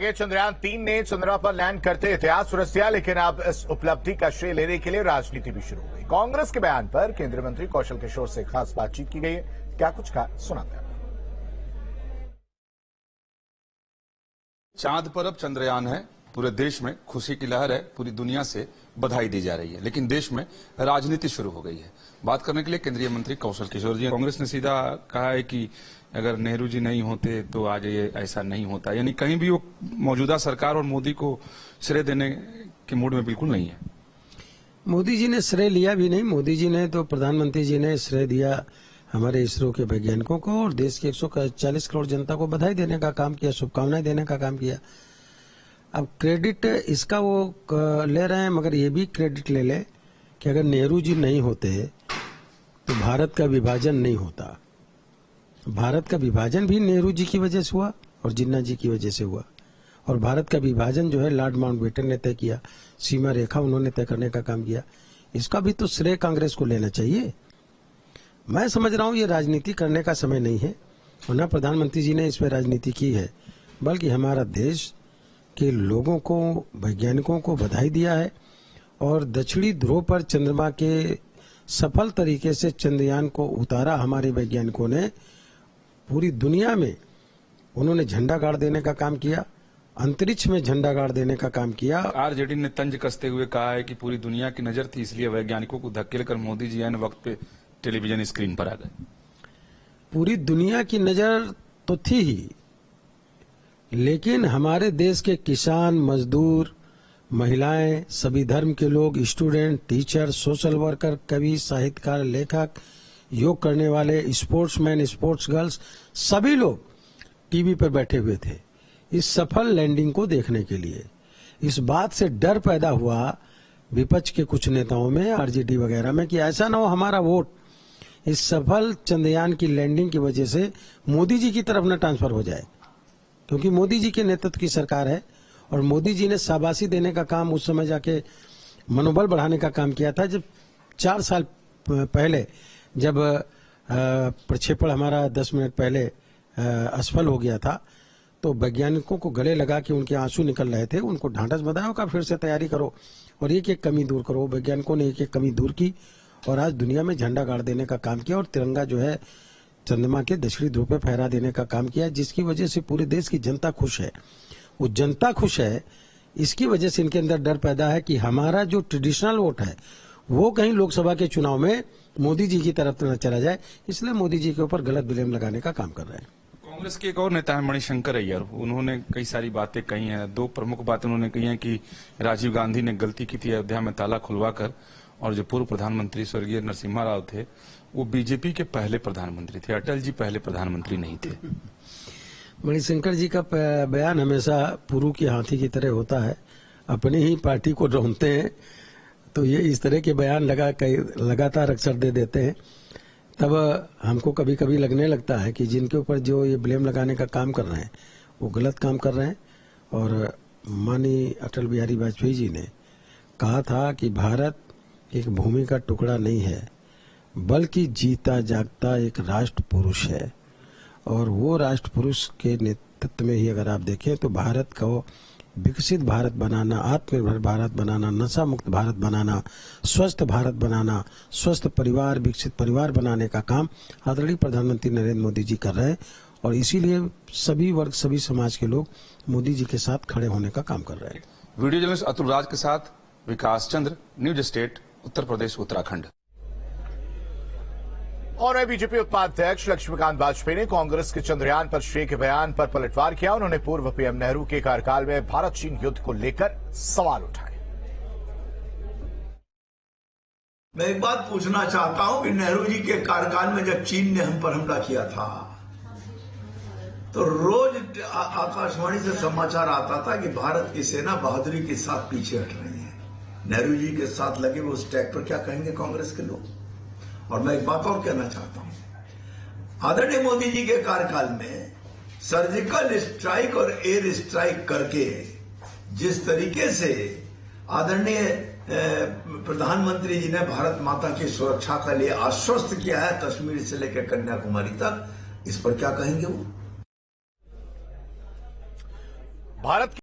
ये चंद्रयान-3 ने चंद्रमा पर लैंड करते इतिहास रच दिया, लेकिन अब इस उपलब्धि का श्रेय लेने के लिए राजनीति भी शुरू हो गई। कांग्रेस के बयान पर केंद्रीय मंत्री कौशल किशोर से खास बातचीत की गई है। क्या कुछ कहा, सुनाते हैं। चांद पर अब चंद्रयान है, पूरे देश में खुशी की लहर है, पूरी दुनिया से बधाई दी जा रही है, लेकिन देश में राजनीति शुरू हो गई है। बात करने के लिए केंद्रीय मंत्री कौशल किशोर जी। कांग्रेस ने सीधा कहा है कि अगर नेहरू जी नहीं होते तो आज ये ऐसा नहीं होता, यानी कहीं भी वो मौजूदा सरकार और मोदी को श्रेय देने के मूड में बिल्कुल नहीं है। मोदी जी ने श्रेय लिया भी नहीं। मोदी जी ने तो प्रधानमंत्री जी ने श्रेय दिया हमारे इसरो के वैज्ञानिकों को और देश के 140 करोड़ जनता को बधाई देने का काम किया, शुभकामनाएं देने का काम किया। अब क्रेडिट इसका वो ले रहे हैं, मगर ये भी क्रेडिट ले ले कि अगर नेहरू जी नहीं होते तो भारत का विभाजन नहीं होता। भारत का विभाजन भी नेहरू जी की वजह से हुआ और जिन्ना जी की वजह से हुआ। और भारत का विभाजन जो है लॉर्ड माउंटबेटन ने तय किया, सीमा रेखा उन्होंने तय करने का काम किया। इसका भी तो श्रेय कांग्रेस को लेना चाहिए। मैं समझ रहा हूं ये राजनीति करने का समय नहीं है, और न प्रधानमंत्री जी ने इस पर राजनीति की है, बल्कि हमारा देश के लोगों को, वैज्ञानिकों को बधाई दिया है। और दक्षिणी ध्रुव पर चंद्रमा के सफल तरीके से चंद्रयान को उतारा हमारे वैज्ञानिकों ने। पूरी दुनिया में उन्होंने झंडा गाड़ देने का काम किया, अंतरिक्ष में झंडा गाड़ देने का काम किया। आरजेडी ने तंज कसते हुए कहा है कि पूरी दुनिया की नजर थी, इसलिए वैज्ञानिकों को धकेल कर मोदी जी ऐन वक्त पे टेलीविजन स्क्रीन पर आ गए। पूरी दुनिया की नजर तो थी ही, लेकिन हमारे देश के किसान, मजदूर, महिलाएं, सभी धर्म के लोग, स्टूडेंट, टीचर, सोशल वर्कर, कवि, साहित्यकार, लेखक, योग करने वाले, स्पोर्ट्समैन, स्पोर्ट्स गर्ल्स, सभी लोग टीवी पर बैठे हुए थे इस सफल लैंडिंग को देखने के लिए। इस बात से डर पैदा हुआ विपक्ष के कुछ नेताओं में, आरजेडी वगैरह में, कि ऐसा ना हो हमारा वोट इस सफल चंद्रयान की लैंडिंग की वजह से मोदी जी की तरफ न ट्रांसफर हो जाए, क्योंकि मोदी जी के नेतृत्व की सरकार है। और मोदी जी ने शाबाशी देने का काम उस समय जाके मनोबल बढ़ाने का काम किया था, जब 4 साल पहले जब प्रक्षेपण हमारा 10 मिनट पहले असफल हो गया था, तो वैज्ञानिकों को गले लगा कि उनके आंसू निकल रहे थे, उनको ढांढस बंधाया का फिर से तैयारी करो और एक एक कमी दूर करो। वैज्ञानिकों ने एक एक कमी दूर की और आज दुनिया में झंडा गाड़ देने का काम किया और तिरंगा जो है चंद्रमा के दक्षिणी ध्रुव पे फहरा देने का काम किया, जिसकी वजह से पूरे देश की जनता खुश है। वो जनता खुश है, इसकी वजह से इनके अंदर डर पैदा है कि हमारा जो ट्रेडिशनल वोट है वो कहीं लोकसभा के चुनाव में मोदी जी की तरफ न चला जाए, इसलिए मोदी जी के ऊपर गलत ब्लेम लगाने का काम कर रहे हैं। कांग्रेस के एक और नेता है मणिशंकर अय्यर, उन्होंने कई सारी बातें कही हैं। 2 प्रमुख बातें उन्होंने कही हैं कि राजीव गांधी ने गलती की थी अयोध्या में ताला खुलवाकर, और जो पूर्व प्रधानमंत्री स्वर्गीय नरसिम्हा राव थे वो बीजेपी के पहले प्रधानमंत्री थे, अटल जी पहले प्रधानमंत्री नहीं थे। मणिशंकर जी का बयान हमेशा पुरु की हाथी की तरह होता है, अपनी ही पार्टी को ढूंढते हैं तो ये इस तरह के बयान लगातार अक्सर दे देते हैं। तब हमको कभी कभी लगने लगता है कि जिनके ऊपर जो ये ब्लेम लगाने का काम कर रहे हैं वो गलत काम कर रहे हैं। और माननीय अटल बिहारी वाजपेयी जी ने कहा था कि भारत एक भूमि का टुकड़ा नहीं है, बल्कि जीता जागता एक राष्ट्र पुरुष है। और वो राष्ट्र पुरुष के नेतृत्व में ही अगर आप देखें तो भारत को विकसित भारत बनाना, आत्मनिर्भर भारत बनाना, नशा मुक्त भारत बनाना, स्वस्थ भारत बनाना, स्वस्थ परिवार, विकसित परिवार बनाने का काम आदरणीय प्रधानमंत्री नरेंद्र मोदी जी कर रहे हैं। और इसीलिए सभी वर्ग, सभी समाज के लोग मोदी जी के साथ खड़े होने का काम कर रहे हैं। वीडियो जर्नलिस्ट अतुल राज के साथ विकास चंद्र, न्यूज स्टेट, उत्तर प्रदेश, उत्तराखंड। और बीजेपी उपाध्यक्ष लक्ष्मीकांत वाजपेयी ने कांग्रेस के चंद्रयान पर श्रेय के बयान पर पलटवार किया। उन्होंने पूर्व पीएम नेहरू के कार्यकाल में भारत चीन युद्ध को लेकर सवाल उठाए। मैं एक बात पूछना चाहता हूं कि नेहरू जी के कार्यकाल में जब चीन ने हम पर हमला किया था तो रोज आकाशवाणी से समाचार आता था कि भारत की सेना बहादुरी के साथ पीछे हट रही है। नेहरू जी के साथ लगे हुए उस टैग पर क्या कहेंगे कांग्रेस के लोग? और मैं एक बात और कहना चाहता हूं, आदरणीय मोदी जी के कार्यकाल में सर्जिकल स्ट्राइक और एयर स्ट्राइक करके जिस तरीके से आदरणीय प्रधानमंत्री जी ने भारत माता की सुरक्षा के लिए आश्वस्त किया है, कश्मीर से लेकर कन्याकुमारी तक, इस पर क्या कहेंगे वो? भारत